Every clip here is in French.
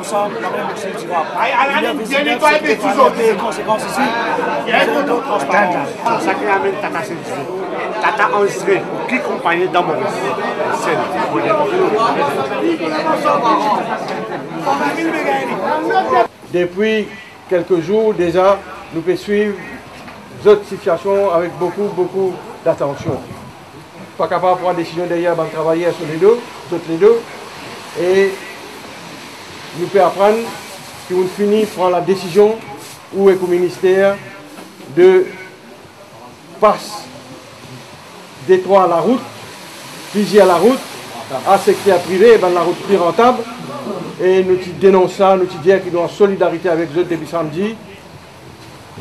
ensemble, ça qui amène Tata Tata enregistré, qui compagnie dans mon Depuis quelques jours déjà, nous pouvons suivre d'autres situations avec beaucoup d'attention. Pas capable de prendre des décisions derrière, de travailler sur les deux, et nous pouvons apprendre qu'on finit par prendre la décision où est le ministère de passer détroit à la route, fusiller à la route, à secteur privé, ben la route plus rentable. Et nous dénonçons ça, nous disons qu'ils sont en solidarité avec eux depuis samedi.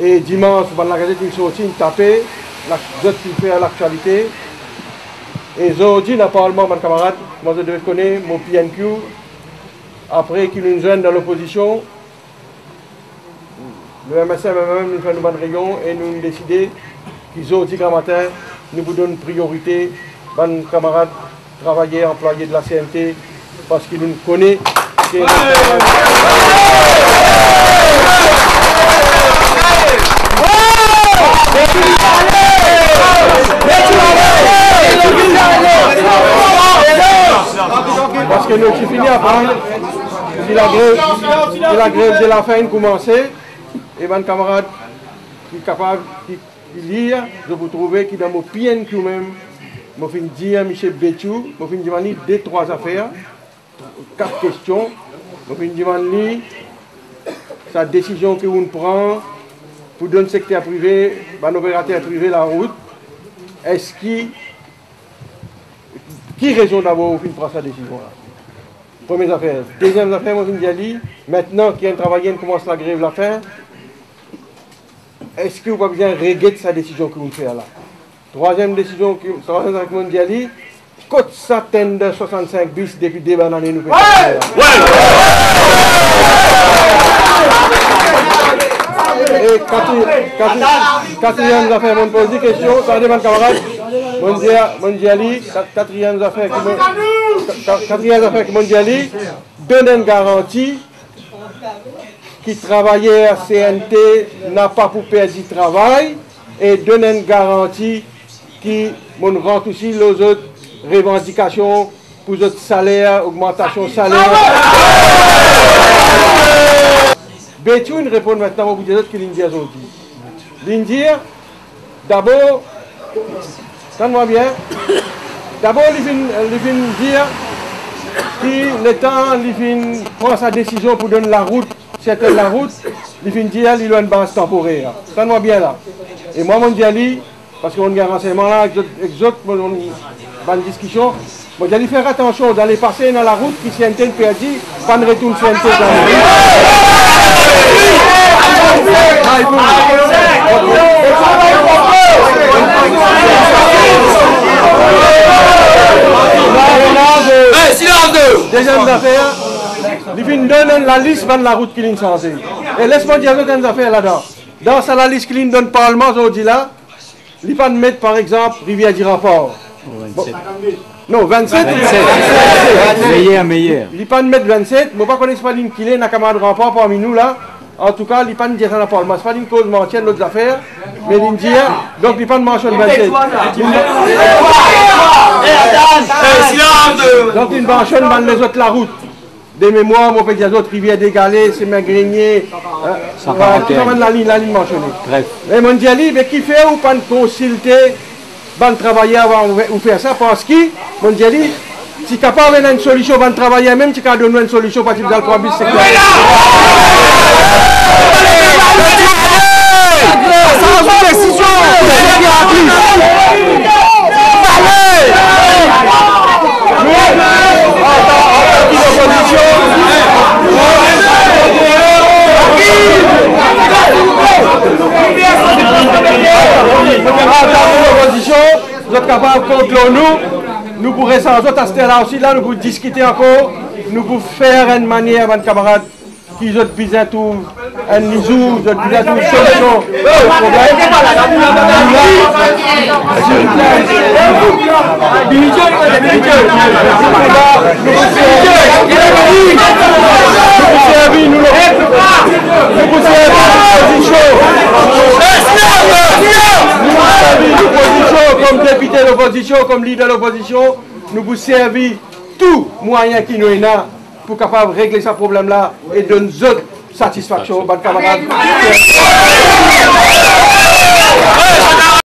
Et dimanche, ben, la gazette nous sortit, nous tapé, les autres qui fait l'actualité. Et aujourd'hui, dans le Parlement, mes camarades, moi je devais connaître mon PNQ, après qu'ils nous joignent dans l'opposition, le MSM même nous fait une bonne réunion et nous avons décidé qu'aujourd'hui, grand matin, nous vous donnons priorité, mes camarades, travailleurs, employés de la CNT, parce qu'ils nous connaissent. Parce que nous finissons à prendre, si la grève de la faim commencer, et mes camarades qui sont capables de lire, je vous trouver qui dans mon PNQ même, je vais dire à Michel Béchou, je vais demander 2-3 affaires, 4 questions, je vais demander sa décision que vous prenez pour donner le secteur privé, l'opérateur privé la route, est-ce qui raison d'abord vous prendre sa décision-là? Première affaire. Deuxième affaire, moi je dis, maintenant qu'il y a un travailleur qui commence la grève la fin, est-ce que vous pouvez bien regretter sa décision que vous faites là? Troisième décision, troisième affaire, moi je dis, côte ça tend 65 bis depuis des bananes nous faisons. Et quatrième affaire, je pose des questions, ça demande camarade. Quatrième affaire que mondiali donne une garantie qui travaillait à CNT n'a pas pour perdre du travail et donne une garantie qui rend aussi les autres revendications pour les autres salaires, augmentation de salaire. Béthoune répond maintenant aux autres que l'Indien ont dit. L'Indien, d'abord, entendez-moi bien, d'abord il vient dire que le temps, il prend sa décision pour donner la route, certaine la route, il vient dire qu'il a une base temporaire. Entendez-moi bien là. Et moi, je dis, parce qu'on a un renseignement là, avec les autres, on a une discussion, je dis faire attention d'aller passer dans la route qui s'est perdue, pas de retour sur CNT dans la route. Deuxième affaire, il vient donner la liste de la route qui est changée. Et laisse-moi dire d'autres affaires là-dedans. Dans la liste qui donne le Parlement aujourd'hui là, il va mettre par exemple Rivière du Rapport. Non, 27. Meilleur. Il va mettre 27, mais pas connaître pas l'une qui est, n'a camarade de rapport parmi nous là. En tout cas, il pas dire ça dans le Parlement. Ce n'est pas une cause maintienne d'autres affaires, mais l'Indien, donc il pas de mention 27. Donc il mentionne dans les autres la route. Des mémoires, on fait des autres rivières dégalées, c'est Magrenier, tout la ligne mentionnée. Bref. Et mon diali, mais qui fait ou pas de consulter, ban travailler avant ou faire ça, parce que mon diali, si capable d'avoir une solution, ban travailler même, si capable de donner une solution, parce que dans le 3 bis, c'est clair. Vous êtes capables de contre nous pourrons rester en autres aspects là aussi, là, nous pourrons discuter encore, nous pourrons faire une manière, mes camarades, qui ont besoin de tout, un nisou, ils ont besoin de tout, solution au problème. Comme député de l'opposition, comme leader de l'opposition, nous vous servir tout moyen qui nous est là pour capable régler ce problème-là et donner une autre satisfaction aux camarades.